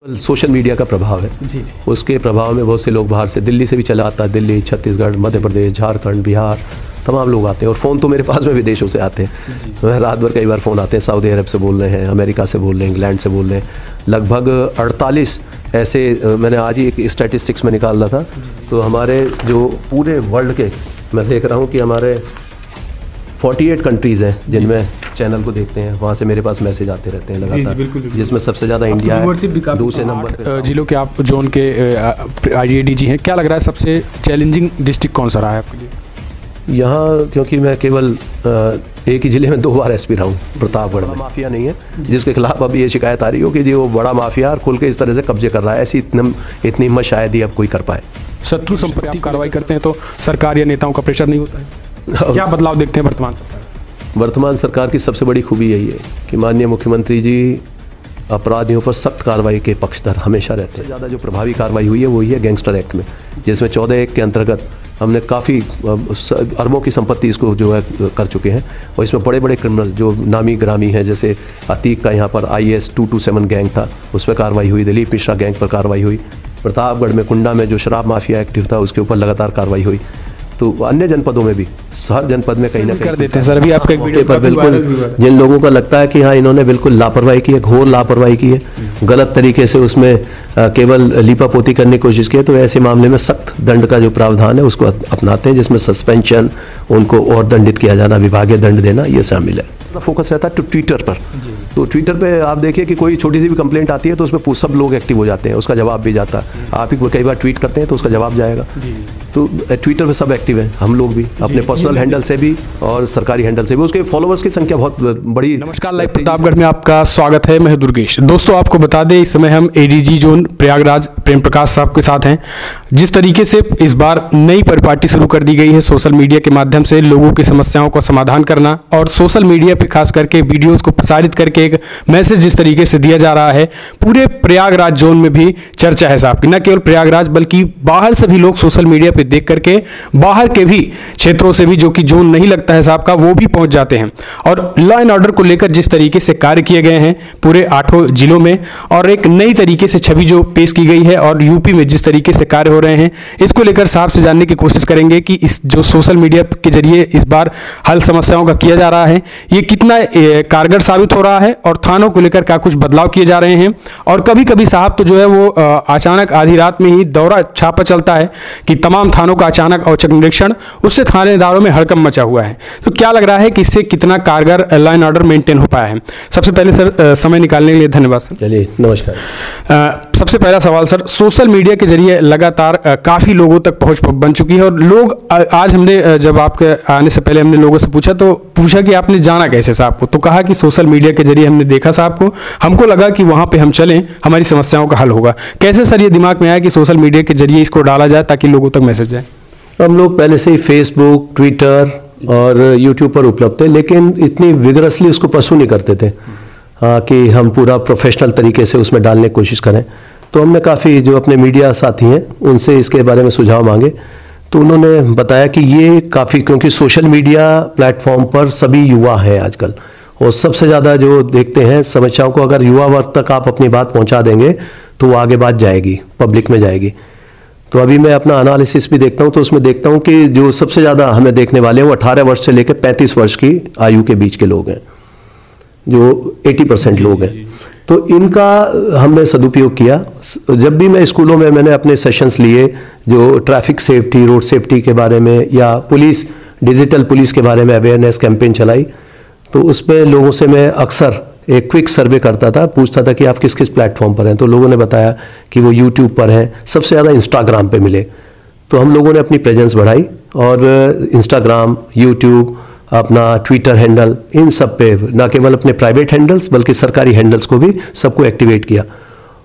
Social media का प्रभाव है जी। उसके प्रभाव में बहुत से लोग बाहर से, दिल्ली से भी चला आता है, दिल्ली, छत्तीसगढ़, मध्य प्रदेश, झारखंड, बिहार, तमाम लोग आते हैं। और फ़ोन तो मेरे पास में विदेशों से आते हैं। मैं रात भर कई बार फ़ोन आते हैं, सऊदी अरब से बोल रहे हैं, अमेरिका से बोल रहे हैं, इंग्लैंड से बोल रहे हैं। लगभग 48 ऐसे, मैंने आज ही एक स्टैटिस्टिक्स में निकाल रहा था, तो हमारे जो पूरे वर्ल्ड के, मैं देख रहा हूँ कि हमारे 48 कंट्रीज़ हैं जिनमें चैनल को देखते हैं। वहाँ से मेरे पास मैसेज आते रहते हैं लगातार, जिसमें सबसे ज़्यादा इंडिया है, दूसरे नंबर पे जिलों के आप जोन के IDG हैं। क्या लग रहा है सबसे चैलेंजिंग डिस्ट्रिक्ट कौन सा रहा है आपके लिए? यहाँ क्योंकि मैं केवल एक ही ज़िले में 2 बार SP रहा हूँ, प्रतापगढ़ में। माफिया नहीं है जिसके खिलाफ अब ये शिकायत आ रही हो कि जी वो बड़ा माफिया और खुल के इस तरह से कब्जे कर रहा है, ऐसी इतनी हिम्मत शायद ही अब कोई कर पाए। शत्रु संपत्ति कार्रवाई करते हैं तो सरकार या नेताओं का प्रेशर नहीं होता है? क्या बदलाव देखते हैं वर्तमान सरकार? वर्तमान सरकार की सबसे बड़ी खूबी यही है कि माननीय मुख्यमंत्री जी अपराधियों पर सख्त कार्रवाई के पक्षधर हमेशा रहते हैं। ज़्यादा जो प्रभावी कार्रवाई हुई है वो ही है गैंगस्टर एक्ट में, जिसमें 14(1) के अंतर्गत हमने काफ़ी अरबों की संपत्ति इसको जो है कर चुके हैं। और इसमें बड़े बड़े क्रिमिनल जो नामी ग्रामी हैं, जैसे अतीक का यहाँ पर IS 227 गैंग था, उस पर कार्रवाई हुई। दिलीप मिश्रा गैंग पर कार्रवाई हुई। प्रतापगढ़ में कुंडा में जो शराब माफिया एक्टिव था उसके ऊपर लगातार कार्रवाई हुई। तो अन्य जनपदों में भी, हर जनपद में कहीं ना कहीं कर देते हैं। सर अभी आपका एक वीडियो पर बिल्कुल जिन लोगों का लगता है कि हाँ इन्होंने बिल्कुल लापरवाही की है, घोर लापरवाही की है, गलत तरीके से उसमें केवल लीपापोती करने की कोशिश की है, तो ऐसे मामले में सख्त दंड का जो प्रावधान है उसको अपनाते हैं, जिसमें सस्पेंशन, उनको और दंडित किया जाना, विभागीय दंड देना, ये शामिल है। फोकस रहता है ट्विटर पर। तो ट्विटर पे आप देखिए कि कोई छोटी सी भी कंप्लेंट आती है तो उसमें सब लोग एक्टिव हो जाते हैं, उसका जवाब भी जाता है। आप ही कई बार ट्वीट करते हैं तो उसका जवाब जाएगा। तो ट्विटर पे सब एक्टिव है, हम लोग भी अपने पर्सनल हैंडल से भी और सरकारी हैंडल से भी। उसके फॉलोअर्स की संख्या बहुत बड़ी। नमस्कार, लाइव प्रतापगढ़ में आपका स्वागत है। मैं दुर्गेश। दोस्तों आपको बता दें, इस समय हम ADG जोन प्रयागराज प्रेम प्रकाश साहब के साथ हैं। जिस तरीके से इस बार नई परिपाटी शुरू कर दी गई है सोशल मीडिया के माध्यम से लोगों की समस्याओं का समाधान करना, और सोशल मीडिया पे खास करके वीडियोस को प्रसारित करके एक मैसेज जिस तरीके से दिया जा रहा है, पूरे प्रयागराज जोन में भी चर्चा है साहब की। न केवल प्रयागराज बल्कि बाहर से भी लोग सोशल मीडिया पे देख करके बाहर के भी क्षेत्रों से भी, जो कि जोन नहीं लगता है साहब का, वो भी पहुंच जाते हैं। और लॉ एंड ऑर्डर को लेकर जिस तरीके से कार्य किए गए हैं पूरे 8 जिलों में, और एक नई तरीके से छवि जो पेश की गई है, और यूपी में जिस तरीके से कार्य हो रहे हैं, इसको लेकर साहब से जानने की कोशिश करेंगे कि इस जो सोशल मीडिया के जरिए इस बार हल समस्याओं का किया जा रहा है, ये कितना कारगर साबित हो रहा है, और थानों को लेकर क्या कुछ बदलाव किए जा रहे हैं। और कभी कभी साहब तो जो है वो अचानक आधी रात में ही दौरा छापा चलता है कि तमाम थानों का अचानक औचक निरीक्षण, उससे थानेदारों में हड़कंप मचा हुआ है। तो क्या लग रहा है कि इससे कितना कारगर लॉ एंड ऑर्डर मेंटेन हो पाया है? सबसे पहले सर समय निकालने के लिए धन्यवाद सर। चलिए नमस्कार। सबसे पहला सवाल सर, सोशल मीडिया के जरिए लगातार काफ़ी लोगों तक पहुंच बन चुकी है, और लोग आज हमने जब आपके आने से पहले हमने लोगों से पूछा कि आपने जाना कैसे साहब को, तो कहा कि सोशल मीडिया के जरिए हमने देखा साहब को, हमको लगा कि वहाँ पे हम चलें, हमारी समस्याओं का हल होगा। कैसे सर ये दिमाग में आया कि सोशल मीडिया के जरिए इसको डाला जाए ताकि लोगों तक मैसेज जाए? हम लोग पहले से ही फेसबुक, ट्विटर और यूट्यूब पर उपलब्ध थे, लेकिन इतनी विगरसली उसको परसू नहीं करते थे कि हम पूरा प्रोफेशनल तरीके से उसमें डालने की कोशिश करें। तो हमने काफ़ी जो अपने मीडिया साथी हैं उनसे इसके बारे में सुझाव मांगे, तो उन्होंने बताया कि ये काफ़ी, क्योंकि सोशल मीडिया प्लेटफॉर्म पर सभी युवा हैं आजकल, और सबसे ज़्यादा जो देखते हैं समस्याओं को, अगर युवा वर्ग तक आप अपनी बात पहुंचा देंगे तो वो आगे बात जाएगी, पब्लिक में जाएगी। तो अभी मैं अपना एनालिसिस भी देखता हूं, तो उसमें देखता हूं कि जो सबसे ज़्यादा हमें देखने वाले हैं वो 18 वर्ष से लेकर 35 वर्ष की आयु के बीच के लोग हैं, जो 80% लोग हैं। तो इनका हमने सदुपयोग किया। जब भी मैं स्कूलों में मैंने अपने सेशंस लिए, जो ट्रैफिक सेफ्टी, रोड सेफ्टी के बारे में, या पुलिस, डिजिटल पुलिस के बारे में अवेयरनेस कैंपेन चलाई, तो उसमें लोगों से मैं अक्सर एक क्विक सर्वे करता था, पूछता था कि आप किस किस प्लेटफॉर्म पर हैं। तो लोगों ने बताया कि वो यूट्यूब पर हैं, सबसे ज़्यादा इंस्टाग्राम पे मिले। तो हम लोगों ने अपनी प्रेजेंस बढ़ाई, और इंस्टाग्राम, यूट्यूब, अपना ट्विटर हैंडल, इन सब पे ना केवल अपने प्राइवेट हैंडल्स बल्कि सरकारी हैंडल्स को भी सबको एक्टिवेट किया।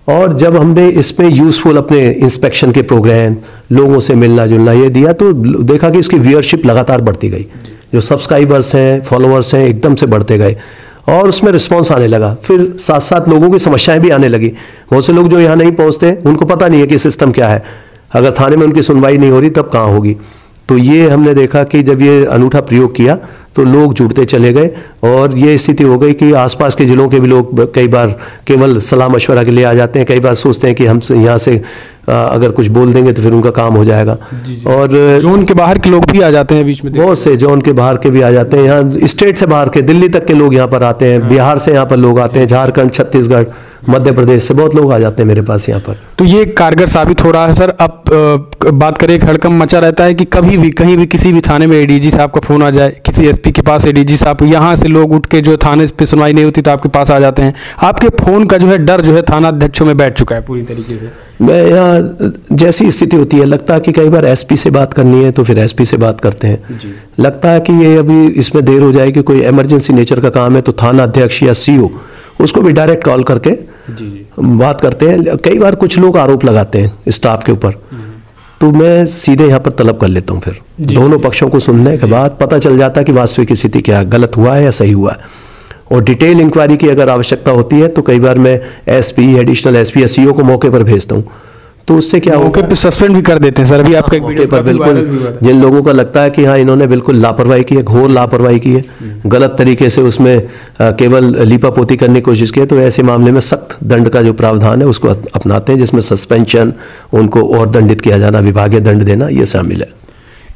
और जब हमने इसमें यूज़फुल अपने इंस्पेक्शन के प्रोग्राम, लोगों से मिलना जुलना ये दिया, तो देखा कि इसकी व्यूअरशिप लगातार बढ़ती गई, जो सब्सक्राइबर्स हैं, फॉलोअर्स हैं, एकदम से बढ़ते गए, और उसमें रिस्पॉन्स आने लगा। फिर साथ साथ लोगों की समस्याएं भी आने लगी। बहुत से लोग जो यहाँ नहीं पहुँचते, उनको पता नहीं है कि सिस्टम क्या है, अगर थाने में उनकी सुनवाई नहीं हो रही तब कहाँ होगी। तो ये हमने देखा कि जब ये अनूठा प्रयोग किया तो लोग जुड़ते चले गए और ये स्थिति हो गई कि आसपास के जिलों के भी लोग कई बार केवल सलाह मशवरा के लिए आ जाते हैं, कई बार सोचते हैं कि हम यहाँ से अगर कुछ बोल देंगे तो फिर उनका काम हो जाएगा। और जोन के बाहर के लोग भी आ जाते हैं बीच में, बहुत से जोन के बाहर के भी आ जाते हैं, यहाँ स्टेट से बाहर के, दिल्ली तक के लोग यहाँ पर आते हैं, बिहार से यहाँ पर लोग आते हैं, झारखंड, छत्तीसगढ़, मध्य प्रदेश से बहुत लोग आ जाते हैं मेरे पास यहाँ पर। तो ये कारगर साबित हो रहा है सर। अब बात करें, एक हड़कंप मचा रहता है कि कभी भी कहीं भी किसी भी थाने में एडीजी साहब का फोन आ जाए, किसी एसपी के पास एडीजी साहब, यहाँ से लोग उठ के जो थाने पे सुनवाई नहीं होती तो आपके पास आ जाते हैं। आपके फोन का जो है डर जो है थाना अध्यक्षों में बैठ चुका है पूरी तरीके से। मैं यहाँ जैसी स्थिति होती है, लगता है कि कई बार एसपी से बात करनी है तो फिर एसपी से बात करते हैं, लगता है कि ये अभी इसमें देर हो जाएगी, कोई इमरजेंसी नेचर का काम है तो थाना अध्यक्ष या सीओ उसको भी डायरेक्ट कॉल करके बात करते हैं। कई बार कुछ लोग आरोप लगाते हैं स्टाफ के ऊपर, तो मैं सीधे यहाँ पर तलब कर लेता हूँ, फिर दोनों पक्षों को सुनने के बाद पता चल जाता है कि वास्तविक स्थिति क्या है, गलत हुआ है या सही हुआ है। और डिटेल इंक्वायरी की अगर आवश्यकता होती है तो कई बार मैं एसपी, एडिशनल एसपी या सीओ को मौके पर भेजता हूँ, तो उससे क्या मौके पे सस्पेंड भी कर देते हैं सर। अभी आपका एक मौके पर बिल्कुल जिन लोगों का लगता है कि हाँ इन्होंने बिल्कुल लापरवाही की है, घोर लापरवाही की है, गलत तरीके से उसमें केवल लीपापोती करने की कोशिश की है, तो ऐसे मामले में सख्त दंड का जो प्रावधान है उसको अपनाते हैं, जिसमें सस्पेंशन, उनको और दंडित किया जाना, विभागीय दंड देना, ये शामिल है।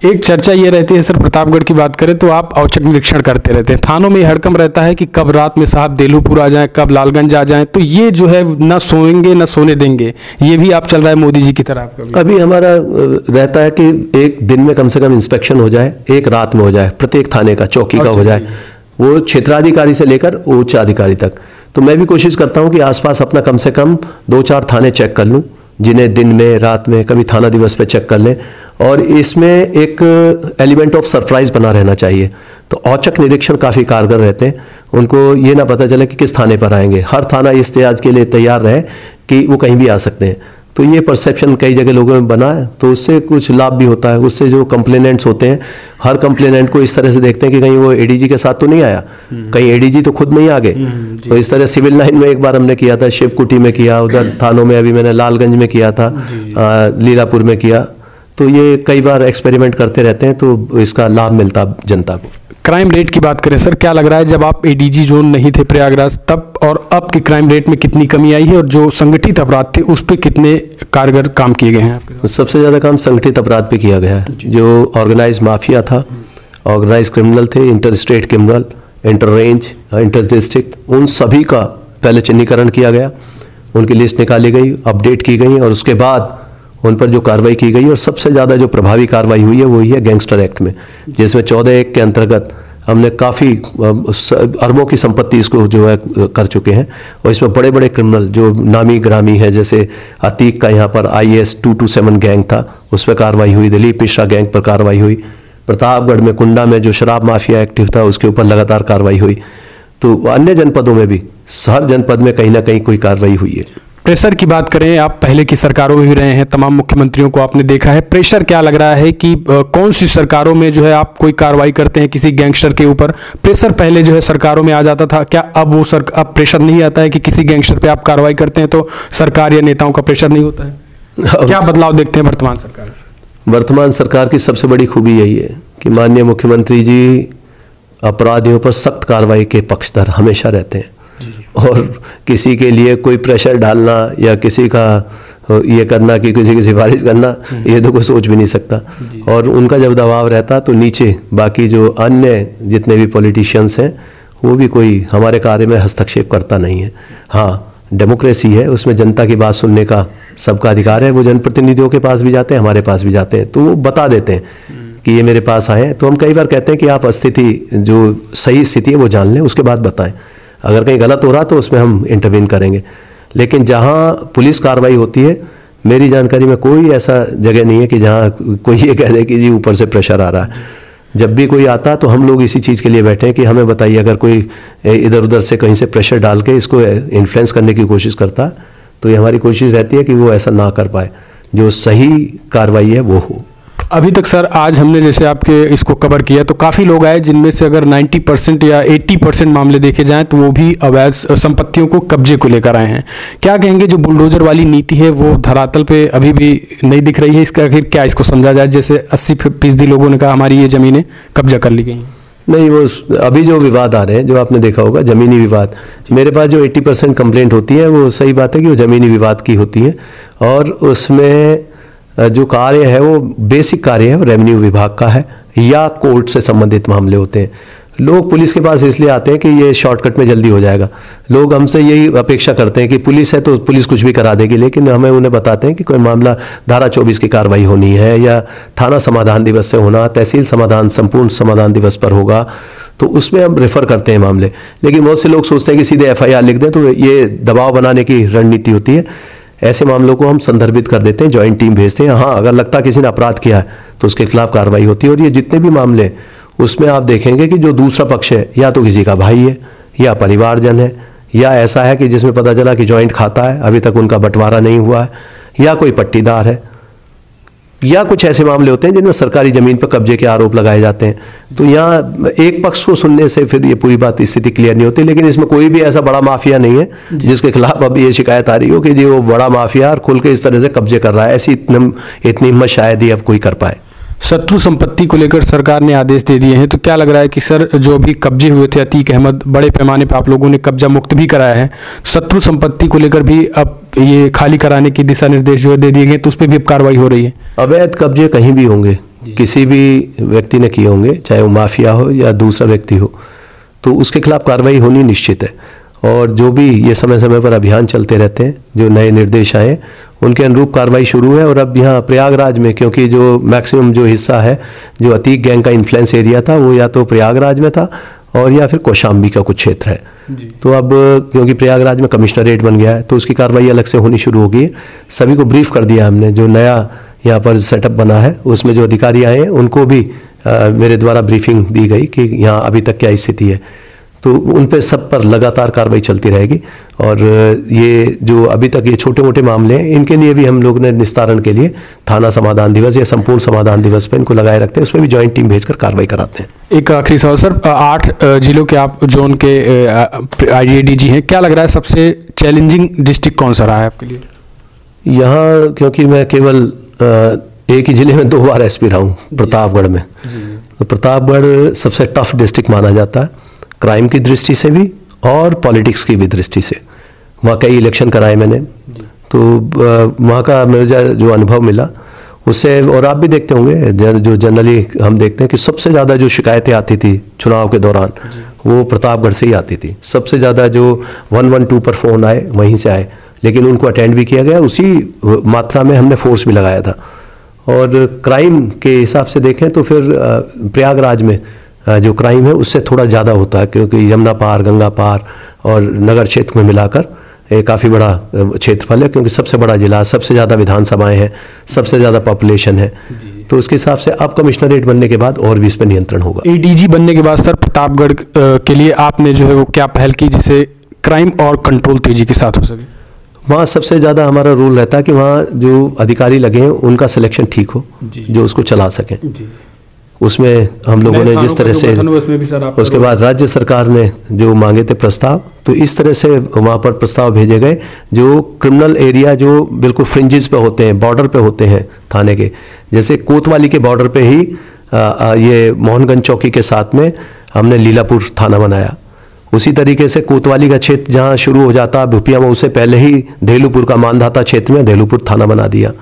एक चर्चा ये रहती है सर, प्रतापगढ़ की बात करें तो आप औचक निरीक्षण करते रहते हैं, थानों में हड़कंप रहता है कि कब रात में साहब देलूपुर आ जाएं, कब लालगंज आ जाएं, तो ये जो है ना सोएंगे ना सोने देंगे, ये भी आप चल रहा है मोदी जी की तरह आपका? अभी हमारा रहता है कि एक दिन में कम से कम इंस्पेक्शन हो जाए, एक रात में हो जाए, प्रत्येक थाने का, चौकी का हो जाए, वो क्षेत्राधिकारी से लेकर उच्च अधिकारी तक। तो मैं भी कोशिश करता हूँ कि आसपास अपना कम से कम 2-4 थाने चेक कर लूँ, जिन्हें दिन में, रात में, कभी थाना दिवस पे चेक कर लें, और इसमें एक एलिमेंट ऑफ सरप्राइज बना रहना चाहिए। तो औचक निरीक्षण काफ़ी कारगर रहते हैं, उनको ये ना पता चले कि किस थाने पर आएंगे, हर थाना इस इत्याज के लिए तैयार रहे कि वो कहीं भी आ सकते हैं। तो ये परसेप्शन कई जगह लोगों में बना है, तो उससे कुछ लाभ भी होता है। उससे जो कंप्लेनेंट्स होते हैं, हर कंप्लेनेंट को इस तरह से देखते हैं कि कहीं वो एडीजी के साथ तो नहीं आया, कहीं एडीजी तो खुद में ही आ गए। तो इस तरह सिविल लाइन में एक बार हमने किया था, शिवकुटी में किया, उधर थानों में अभी मैंने लालगंज में किया था, लीलापुर में किया। तो ये कई बार एक्सपेरिमेंट करते रहते हैं, तो इसका लाभ मिलता जनता को। क्राइम रेट की बात करें सर, क्या लग रहा है जब आप एडीजी जोन नहीं थे प्रयागराज तब और अब के क्राइम रेट में कितनी कमी आई है, और जो संगठित अपराध थे उस पर कितने कारगर काम किए गए हैं आपके? सबसे ज़्यादा काम संगठित अपराध पे किया गया है। जो ऑर्गेनाइज माफिया था, ऑर्गेनाइज क्रिमिनल थे, inter state criminal, inter range, inter district, उन सभी का पहले चिन्हीकरण किया गया, उनकी लिस्ट निकाली गई, अपडेट की गई, और उसके बाद उन पर जो कार्रवाई की गई, और सबसे ज़्यादा जो प्रभावी कार्रवाई हुई है वो ही है गैंगस्टर एक्ट में, जिसमें 14(1) के अंतर्गत हमने काफ़ी अरबों की संपत्ति इसको जो है कर चुके हैं। और इसमें बड़े बड़े क्रिमिनल जो नामी ग्रामी हैं, जैसे अतीक का यहाँ पर IS 227 गैंग था, उस पर कार्रवाई हुई, दिलीप मिश्रा गैंग पर कार्रवाई हुई, प्रतापगढ़ में कुंडा में जो शराब माफिया एक्टिव था उसके ऊपर लगातार कार्रवाई हुई। तो अन्य जनपदों में भी, हर जनपद में कहीं ना कहीं कोई कार्रवाई हुई है। प्रेशर की बात करें, आप पहले की सरकारों में भी रहे हैं, तमाम मुख्यमंत्रियों को आपने देखा है, प्रेशर क्या लग रहा है कि कौन सी सरकारों में जो है आप कोई कार्रवाई करते हैं किसी गैंगस्टर के ऊपर? प्रेशर पहले जो है सरकारों में आ जाता था, क्या अब वो अब प्रेशर नहीं आता है कि किसी गैंगस्टर पे आप कार्रवाई करते हैं तो सरकार या नेताओं का प्रेशर नहीं होता है? क्या बदलाव देखते हैं वर्तमान सरकार? वर्तमान सरकार की सबसे बड़ी खूबी यही है कि माननीय मुख्यमंत्री जी अपराधियों पर सख्त कार्रवाई के पक्षधर हमेशा रहते हैं, और किसी के लिए कोई प्रेशर डालना या किसी का ये करना कि किसी की सिफारिश करना, ये तो कोई सोच भी नहीं सकता। और उनका जब दबाव रहता तो नीचे बाकी जो अन्य जितने भी पॉलिटिशियंस हैं वो भी कोई हमारे कार्य में हस्तक्षेप करता नहीं है। हाँ, डेमोक्रेसी है, उसमें जनता की बात सुनने का सबका अधिकार है। वो जनप्रतिनिधियों के पास भी जाते हैं, हमारे पास भी जाते हैं, तो वो बता देते हैं कि ये मेरे पास आए। तो हम कई बार कहते हैं कि आप स्थिति जो सही स्थिति है वो जान लें, उसके बाद बताएं। अगर कहीं गलत हो रहा तो उसमें हम इंटरवीन करेंगे। लेकिन जहाँ पुलिस कार्रवाई होती है, मेरी जानकारी में कोई ऐसा जगह नहीं है कि जहाँ कोई ये कह दे कि जी ऊपर से प्रेशर आ रहा है। जब भी कोई आता तो हम लोग इसी चीज़ के लिए बैठे हैं कि हमें बताइए, अगर कोई इधर उधर से कहीं से प्रेशर डाल के इसको इन्फ्लुएंस करने की कोशिश करता तो ये हमारी कोशिश रहती है कि वो ऐसा ना कर पाए, जो सही कार्रवाई है वो हो। अभी तक सर आज हमने जैसे आपके इसको कवर किया तो काफ़ी लोग आए जिनमें से अगर 90% या 80% मामले देखे जाएं तो वो भी अवैध संपत्तियों को कब्जे को लेकर आए हैं। क्या कहेंगे जो बुलडोजर वाली नीति है वो धरातल पे अभी भी नहीं दिख रही है, इसका आखिर क्या इसको समझा जाए? जैसे 80% लोगों ने कहा हमारी ये ज़मीनें कब्जा कर ली गई हैं। नहीं, वो अभी जो विवाद आ रहे हैं, जो आपने देखा होगा ज़मीनी विवाद, मेरे पास जो 80% कंप्लेंट होती है वो सही बात है कि वो ज़मीनी विवाद की होती है, और उसमें जो कार्य है वो बेसिक कार्य है वो रेवेन्यू विभाग का है या कोर्ट से संबंधित मामले होते हैं। लोग पुलिस के पास इसलिए आते हैं कि ये शॉर्टकट में जल्दी हो जाएगा। लोग हमसे यही अपेक्षा करते हैं कि पुलिस है तो पुलिस कुछ भी करा देगी, लेकिन हमें उन्हें बताते हैं कि कोई मामला धारा 24 की कार्रवाई होनी है या थाना समाधान दिवस से होना, तहसील समाधान संपूर्ण समाधान दिवस पर होगा, तो उसमें हम रेफर करते हैं मामले। लेकिन बहुत से लोग सोचते हैं कि सीधे FIR लिख दें, तो ये दबाव बनाने की रणनीति होती है। ऐसे मामलों को हम संदर्भित कर देते हैं, जॉइंट टीम भेजते हैं। हाँ, अगर लगता है किसी ने अपराध किया है तो उसके खिलाफ कार्रवाई होती है। और ये जितने भी मामले उसमें आप देखेंगे कि जो दूसरा पक्ष है या तो किसी का भाई है या परिवारजन है या ऐसा है कि जिसमें पता चला कि जॉइंट खाता है, अभी तक उनका बंटवारा नहीं हुआ है, या कोई पट्टीदार है, या कुछ ऐसे मामले होते हैं जिनमें सरकारी जमीन पर कब्जे के आरोप लगाए जाते हैं। तो यहाँ एक पक्ष को सुनने से फिर ये पूरी बात स्थिति क्लियर नहीं होती। लेकिन इसमें कोई भी ऐसा बड़ा माफिया नहीं है जिसके खिलाफ अब ये शिकायत आ रही हो कि जी वो बड़ा माफिया और खुल के इस तरह से कब्जे कर रहा है। ऐसी इतनी हिम्मत शायद ही अब कोई कर पाए। शत्रु संपत्ति को लेकर सरकार ने आदेश दे दिए हैं, तो क्या लग रहा है कि सर जो भी कब्जे हुए थे अतीक अहमद, बड़े पैमाने पर आप लोगों ने कब्जा मुक्त भी कराया है, शत्रु संपत्ति को लेकर भी अब ये खाली कराने की दिशा निर्देश जो दे दिए गए तो उस पर भी अब कार्रवाई हो रही है? अवैध कब्जे कहीं भी होंगे, किसी भी व्यक्ति ने किए होंगे, चाहे वो माफिया हो या दूसरा व्यक्ति हो, तो उसके खिलाफ कार्रवाई होनी निश्चित है। और जो भी ये समय समय पर अभियान चलते रहते हैं, जो नए निर्देश आए उनके अनुरूप कार्रवाई शुरू है। और अब यहाँ प्रयागराज में, क्योंकि जो मैक्सिमम जो हिस्सा है जो अतीक गैंग का इन्फ्लुएंस एरिया था वो या तो प्रयागराज में था और या फिर कौशाम्बी का कुछ क्षेत्र है, तो अब क्योंकि प्रयागराज में कमिश्नरेट बन गया है तो उसकी कार्रवाई अलग से होनी शुरू हो गई है। सभी को ब्रीफ कर दिया हमने, जो नया यहाँ पर सेटअप बना है उसमें जो अधिकारी आए हैं उनको भी मेरे द्वारा ब्रीफिंग दी गई कि यहाँ अभी तक क्या स्थिति है, तो उन पे सब पर लगातार कार्रवाई चलती रहेगी। और ये जो अभी तक ये छोटे मोटे मामले हैं इनके लिए भी हम लोग ने निस्तारण के लिए थाना समाधान दिवस या संपूर्ण समाधान दिवस पे इनको लगाए रखते हैं, उसमें भी जॉइंट टीम भेजकर कार्रवाई कराते हैं। एक आखिरी सवाल सर, 8 जिलों के आप जोन के IDG हैं, क्या लग रहा है सबसे चैलेंजिंग डिस्ट्रिक्ट कौन सा रहा है आपके लिए? यहाँ क्योंकि मैं केवल एक ही जिले में 2 बार SP रहा हूँ, प्रतापगढ़ में, तो प्रतापगढ़ सबसे टफ डिस्ट्रिक्ट माना जाता है, क्राइम की दृष्टि से भी और पॉलिटिक्स की भी दृष्टि से। वहाँ कई इलेक्शन कराए मैंने, तो वहाँ का मेरा जो अनुभव मिला उससे, और आप भी देखते होंगे जो जनरली हम देखते हैं कि सबसे ज़्यादा जो शिकायतें आती थी चुनाव के दौरान वो प्रतापगढ़ से ही आती थी। सबसे ज़्यादा जो 112 पर फ़ोन आए वहीं से आए, लेकिन उनको अटेंड भी किया गया, उसी मात्रा में हमने फोर्स भी लगाया था। और क्राइम के हिसाब से देखें तो फिर प्रयागराज में जो क्राइम है उससे थोड़ा ज़्यादा होता है, क्योंकि यमुना पार, गंगा पार और नगर क्षेत्र में मिलाकर एक काफ़ी बड़ा क्षेत्रफल है, क्योंकि सबसे बड़ा जिला, सबसे ज़्यादा विधानसभाएं हैं, सबसे ज़्यादा पॉपुलेशन है, तो उसके हिसाब से अब कमिश्नरेट बनने के बाद और भी इस पर नियंत्रण होगा। ADG बनने के बाद सर प्रतापगढ़ के लिए आपने जो है वो क्या पहल की जिससे क्राइम और कंट्रोल तेजी के साथ हो सके? वहाँ सबसे ज़्यादा हमारा रूल रहता है कि वहाँ जो अधिकारी लगे हैं उनका सिलेक्शन ठीक हो, जो उसको चला सकें। उसमें हम लोगों ने जिस तरह से, उसके बाद राज्य सरकार ने जो मांगे थे प्रस्ताव, तो इस तरह से वहाँ पर प्रस्ताव भेजे गए जो क्रिमिनल एरिया जो बिल्कुल फ्रिंजेस पे होते हैं, बॉर्डर पे होते हैं थाने के, जैसे कोतवाली के बॉर्डर पे ही ये मोहनगंज चौकी के साथ में हमने लीलापुर थाना बनाया। उसी तरीके से कोतवाली का क्षेत्र जहाँ शुरू हो जाता भुपिया में, उससे पहले ही धेलुपुर का मानधाता क्षेत्र में धेलुपुर थाना बना दिया।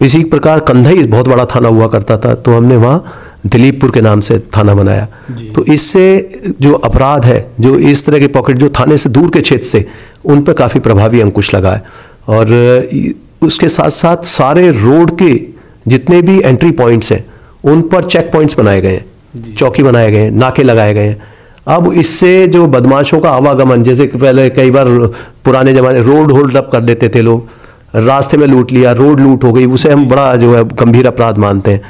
इसी प्रकार कंधई बहुत बड़ा थाना हुआ करता था, तो हमने वहाँ दिलीपपुर के नाम से थाना बनाया। तो इससे जो अपराध है, जो इस तरह के पॉकेट जो थाने से दूर के क्षेत्र से, उन पर काफ़ी प्रभावी अंकुश लगा है। और उसके साथ साथ सारे रोड के जितने भी एंट्री पॉइंट्स हैं उन पर चेक पॉइंट्स बनाए गए हैं, चौकी बनाए गए हैं, नाके लगाए गए हैं। अब इससे जो बदमाशों का आवागमन, जैसे पहले कई बार पुराने ज़माने रोड होल्ड अप कर देते थे लोग, रास्ते में लूट लिया, रोड लूट हो गई, उसे हम बड़ा जो है गंभीर अपराध मानते हैं,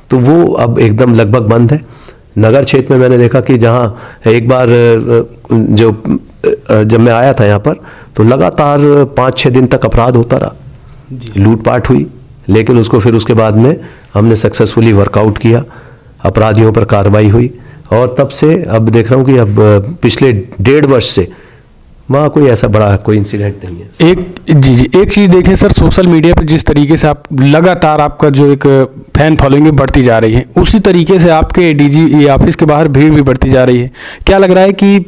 तो वो अब एकदम लगभग बंद है। नगर क्षेत्र में मैंने देखा कि जहाँ एक बार जब मैं आया था यहाँ पर, तो लगातार 5-6 दिन तक अपराध होता रहा, लूटपाट हुई, लेकिन उसको फिर उसके बाद में हमने सक्सेसफुली वर्कआउट किया, अपराधियों पर कार्रवाई हुई, और तब से अब देख रहा हूँ कि अब पिछले 1.5 वर्ष से वहाँ कोई ऐसा बड़ा कोई इंसिडेंट नहीं है। एक चीज़ देखें सर, सोशल मीडिया पर जिस तरीके से आप लगातार आपका जो एक फैन फॉलोइंग बढ़ती जा रही है, उसी तरीके से आपके एडीजी ऑफिस के बाहर भीड़ भी बढ़ती जा रही है। क्या लग रहा है कि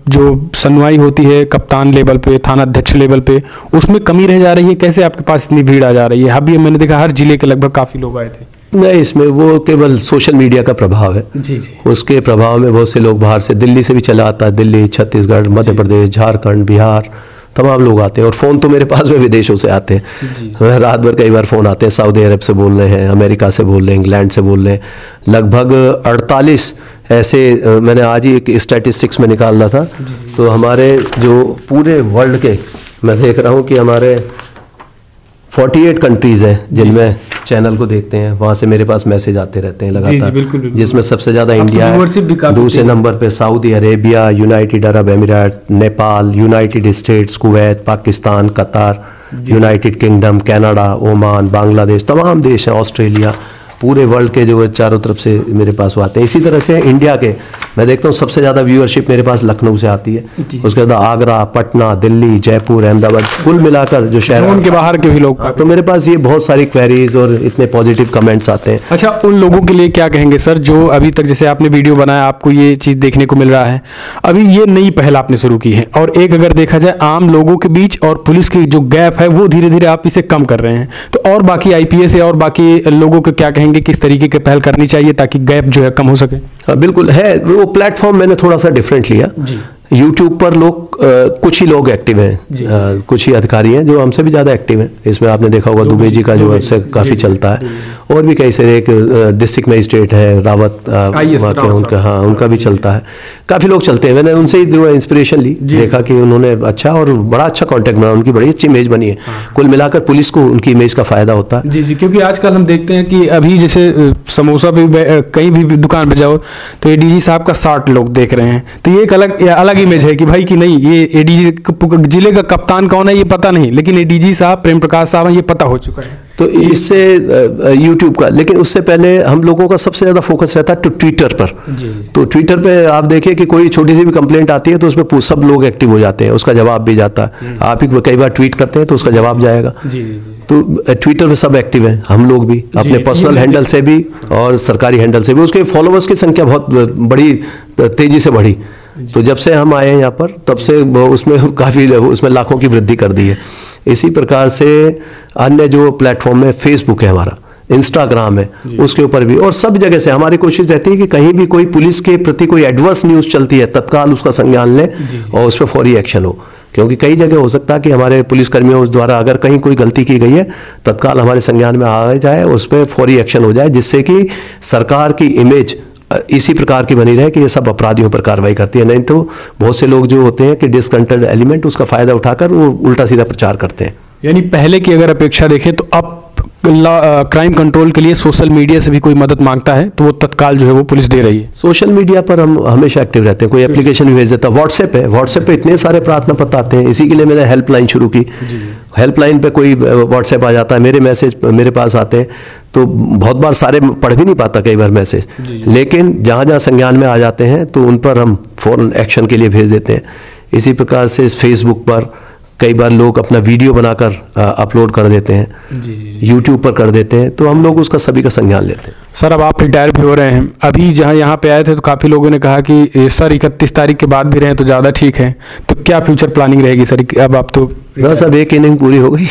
जो सुनवाई होती है कप्तान लेवल पे, थाना अध्यक्ष लेवल पे, उसमें कमी रह जा रही है? कैसे आपके पास इतनी भीड़ आ जा रही है? अभी मैंने देखा हर जिले के लगभग काफ़ी लोग आए थे। नहीं, इसमें वो केवल सोशल मीडिया का प्रभाव है। जी। उसके प्रभाव में बहुत से लोग बाहर से, दिल्ली से भी चला आता है, दिल्ली, छत्तीसगढ़, मध्य प्रदेश, झारखंड, बिहार, तमाम लोग आते हैं। और फ़ोन तो मेरे पास में विदेशों से आते हैं, रात भर कई बार फ़ोन आते हैं, सऊदी अरब से बोल रहे हैं, अमेरिका से बोल रहे हैं, इंग्लैंड से बोल रहे हैं। लगभग 48 ऐसे, मैंने आज ही एक स्टैटिस्टिक्स में निकाल रहा था, तो हमारे जो पूरे वर्ल्ड के, मैं देख रहा हूँ कि हमारे 48 कंट्रीज़ हैं जिनमें चैनल को देखते हैं, वहाँ से मेरे पास मैसेज आते रहते हैं लगातार। बिल्कुल। जिसमें सबसे ज़्यादा इंडिया है, दूसरे नंबर पे Saudi Arabia, United Arab Emirate, Nepal, United States, Kuwait, Pakistan, Qatar, United Kingdom, Canada, Oman, Bangladesh, तमाम देश हैं, ऑस्ट्रेलिया, पूरे वर्ल्ड के जो चारों तरफ से मेरे पास आते हैं। इसी तरह से इंडिया के मैं देखता हूँ सबसे ज़्यादा व्यूअरशिप मेरे पास लखनऊ से आती है, उसके बाद आगरा, पटना, दिल्ली, जयपुर, अहमदाबाद, कुल मिलाकर जो शहर उनके बाहर के भी लोग। तो मेरे पास ये बहुत सारी क्वेरीज और इतने पॉजिटिव कमेंट्स आते हैं। अच्छा, उन लोगों के लिए क्या कहेंगे सर जो अभी तक, जैसे आपने वीडियो बनाया, आपको ये चीज़ देखने को मिल रहा है, अभी ये नई पहल आपने शुरू की है, और एक अगर देखा जाए आम लोगों के बीच और पुलिस की जो गैप है वो धीरे धीरे आप इसे कम कर रहे हैं, तो और बाकी आईपीएस और बाकी लोगों को क्या कहेंगे, किस तरीके के पहल करनी चाहिए ताकि गैप जो है कम हो सके? बिल्कुल है, वो प्लेटफॉर्म मैंने थोड़ा सा डिफरेंट लिया। यूट्यूब पर लोग कुछ ही लोग एक्टिव हैं, कुछ ही अधिकारी हैं जो हमसे भी ज़्यादा एक्टिव हैं। इसमें आपने देखा होगा दुबे जी का जो है काफ़ी चलता है, और भी कई सारे, एक डिस्ट्रिक्ट मजिस्ट्रेट है रावत, उनका, हाँ, उनका भी चलता है, काफ़ी लोग चलते हैं। मैंने उनसे ही जो इंस्पिरेशन ली, देखा कि उन्होंने अच्छा और बड़ा अच्छा कॉन्टेक्ट बना, उनकी बड़ी अच्छी इमेज बनी है। कुल मिलाकर पुलिस को उनकी इमेज का फ़ायदा होता है। जी, क्योंकि आजकल हम देखते हैं कि अभी जैसे समोसा भी कहीं भी दुकान पर जाओ तो एडीजी साहब का 60 लोग देख रहे हैं, तो ये एक अलग इमेज है कि भाई कि नहीं, ये एडीजी जिले का कप्तान कौन है ये पता नहीं, लेकिन एडीजी साहब प्रेम प्रकाश साहब ये पता हो चुका है। तो इससे यूट्यूब का, लेकिन उससे पहले हम लोगों का सबसे ज़्यादा फोकस रहता है ट्विटर पर। तो ट्विटर पे आप देखिए कि कोई छोटी सी भी कंप्लेंट आती है तो उसमें सब लोग एक्टिव हो जाते हैं, उसका जवाब भी जाता है। आप ही कई बार ट्वीट करते हैं तो उसका जवाब जाएगा। तो ट्विटर पे सब एक्टिव हैं, हम लोग भी अपने पर्सनल हैंडल से भी और सरकारी हैंडल से भी। उसके फॉलोअर्स की संख्या बहुत बड़ी तेज़ी से बढ़ी, तो जब से हम आए हैं यहाँ पर तब से उसमें काफ़ी, उसमें लाखों की वृद्धि कर दी है। इसी प्रकार से अन्य जो प्लेटफॉर्म है, फेसबुक है हमारा, इंस्टाग्राम है, उसके ऊपर भी, और सब जगह से हमारी कोशिश रहती है कि कहीं भी कोई पुलिस के प्रति कोई एडवर्स न्यूज़ चलती है तत्काल उसका संज्ञान लें और उस पर फौरी एक्शन हो। क्योंकि कई जगह हो सकता है कि हमारे पुलिसकर्मियों द्वारा अगर कहीं कोई गलती की गई है तत्काल हमारे संज्ञान में आ जाए, उस पर फौरी एक्शन हो जाए, जिससे कि सरकार की इमेज इसी प्रकार की बनी रहे कि ये सब अपराधियों पर कार्रवाई करती है। नहीं तो बहुत से लोग जो होते हैं कि डिसकंटेंट एलिमेंट, उसका फ़ायदा उठाकर वो उल्टा सीधा प्रचार करते हैं। यानी पहले की अगर अपेक्षा देखें तो अब क्राइम कंट्रोल के लिए सोशल मीडिया से भी कोई मदद मांगता है तो वो तत्काल जो है वो पुलिस दे रही है। सोशल मीडिया पर हम हमेशा एक्टिव रहते हैं, कोई एप्लीकेशन भी भेज देता है। व्हाट्सएप है, व्हाट्सएप पे इतने सारे प्रार्थना पत्र आते हैं, इसी के लिए मैंने हेल्पलाइन शुरू की। हेल्पलाइन पे कोई व्हाट्सएप आ जाता है, मेरे मैसेज मेरे पास आते हैं, तो बहुत बार सारे पढ़ भी नहीं पाता कई बार मैसेज, लेकिन जहाँ जहाँ संज्ञान में आ जाते हैं तो उन पर हम फौरन एक्शन के लिए भेज देते हैं। इसी प्रकार से फेसबुक पर कई बार लोग अपना वीडियो बनाकर अपलोड कर देते हैं, यूट्यूब पर कर देते हैं, तो हम लोग उसका सभी का संज्ञान लेते हैं। सर अब आप रिटायर भी हो रहे हैं, अभी जहाँ यहाँ पे आए थे तो काफ़ी लोगों ने कहा कि सर 31 तारीख के बाद भी रहें तो ज़्यादा ठीक है, तो क्या फ्यूचर प्लानिंग रहेगी सर? अब आप तो बस अब एक इनिंग पूरी हो गई,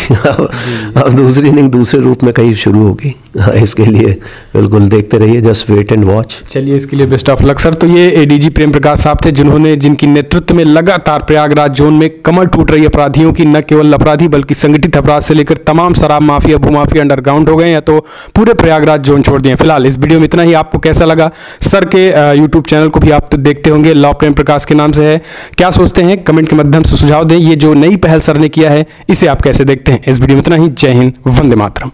अब दूसरी इनिंग दूसरे रूप में कहीं शुरू होगी। इसके लिए बिल्कुल देखते रहिए, जस्ट वेट एंड वॉच। चलिए, इसके लिए बेस्ट ऑफ लक सर। तो ये एडीजी प्रेम प्रकाश साहब थे जिनकी नेतृत्व में लगातार प्रयागराज जोन में कमर टूट रही अपराधियों की, न केवल अपराधी बल्कि संगठित अपराध से लेकर तमाम शराब माफिया, भूमाफिया अंडरग्राउंड हो गए हैं, तो पूरे प्रयागराज जोन छोड़ दिए। फिलहाल इस वीडियो में इतना ही। आपको कैसा लगा? सर के यूट्यूब चैनल को भी आप तो देखते होंगे, लॉ प्रेम प्रकाश के नाम से है। क्या सोचते हैं कमेंट के माध्यम से सुझाव दें। ये जो नई पहल सर ने किया है इसे आप कैसे देखते हैं? इस वीडियो में इतना ही। जय हिंद, वंदे मातरम।